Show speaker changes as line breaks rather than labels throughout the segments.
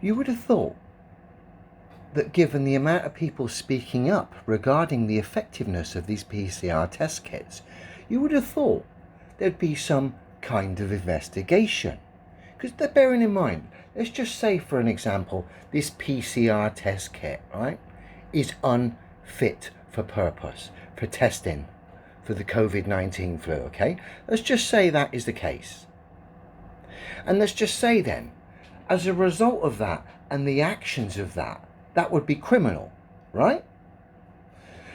You would have thought that given the amount of people speaking up regarding the effectiveness of these PCR test kits, you would have thought there'd be some kind of investigation. Because they're bearing in mind, let's just say for an example, this PCR test kit, right, is unfit for purpose, for testing for the COVID-19 flu, okay? Let's just say that is the case. And let's just say then, as a result of that and the actions of that, that would be criminal, right?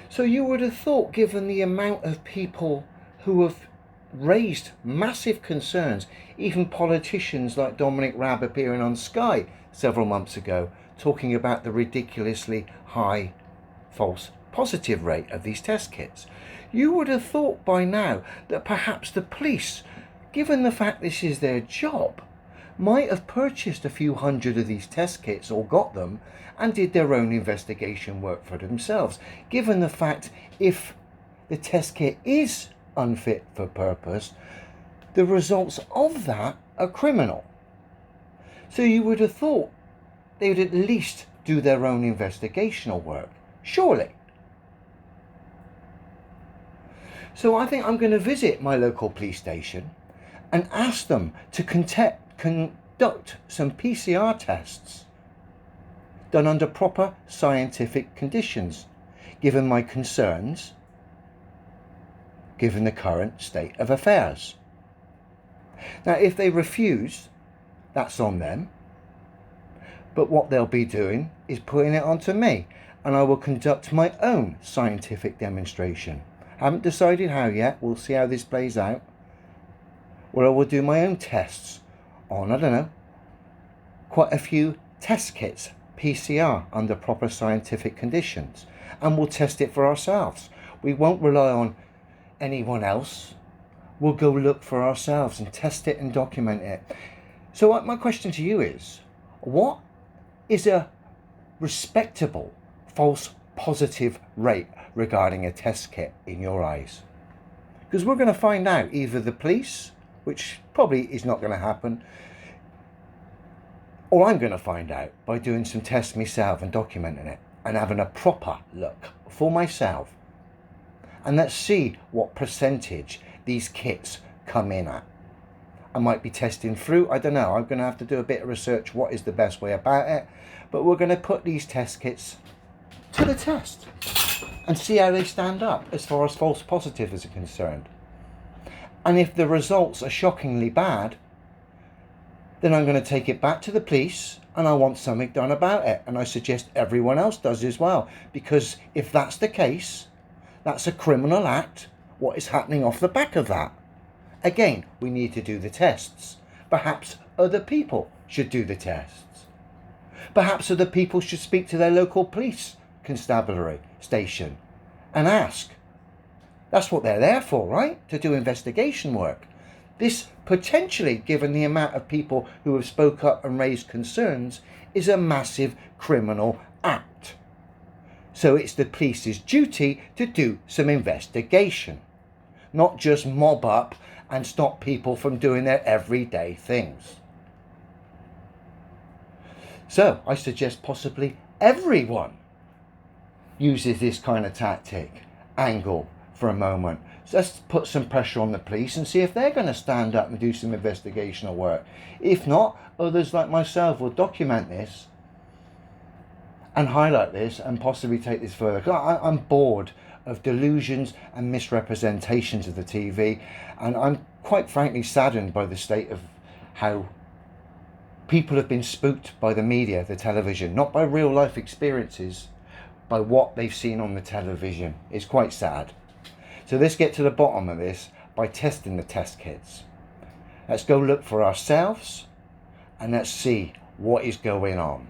So you would have thought, given the amount of people who have raised massive concerns, even politicians like Dominic Raab appearing on Sky several months ago, talking about the ridiculously high false positive rate of these test kits, you would have thought by now that perhaps the police, given the fact this is their job, might have purchased a few hundred of these test kits or got them and did their own investigation work for themselves, given the fact if the test kit is unfit for purpose, the results of that are criminal. So you would have thought they would at least do their own investigational work, surely. So I think I'm going to visit my local police station and ask them to conduct some PCR tests done under proper scientific conditions, given my concerns, given the current state of affairs. Now, if they refuse, that's on them. But what they'll be doing is putting it onto me, and I will conduct my own scientific demonstration. Haven't decided how yet. We'll see how this plays out. Where I will do my own tests on, I don't know, quite a few test kits, PCR, under proper scientific conditions, and we'll test it for ourselves. We won't rely on anyone else. We'll go look for ourselves and test it and document it. So my question to you is, what is a respectable false positive rate regarding a test kit in your eyes? Because we're going to find out, either the police, which probably is not going to happen, or I'm going to find out by doing some tests myself and documenting it and having a proper look for myself. And let's see what percentage these kits come in at. I might be testing through, I don't know, I'm going to have to do a bit of research what is the best way about it, but we're going to put these test kits to the test and see how they stand up as far as false positives are concerned. And if the results are shockingly bad, then I'm going to take it back to the police and I want something done about it. And I suggest everyone else does as well, because if that's the case, that's a criminal act. What is happening off the back of that? Again, we need to do the tests. Perhaps other people should do the tests. Perhaps other people should speak to their local police constabulary station and ask. That's what they're there for, right? To do investigation work. This potentially, given the amount of people who have spoke up and raised concerns, is a massive criminal act. So it's the police's duty to do some investigation, not just mob up and stop people from doing their everyday things. So I suggest possibly everyone uses this kind of tactic, angle, for a moment. So let's put some pressure on the police and see if they're going to stand up and do some investigational work. If not, others like myself will document this and highlight this and possibly take this further. I'm bored of delusions and misrepresentations of the TV, and I'm quite frankly saddened by the state of how people have been spooked by the media, the television, not by real life experiences, by what they've seen on the television. It's quite sad. So let's get to the bottom of this by testing the test kits. Let's go look for ourselves and let's see what is going on.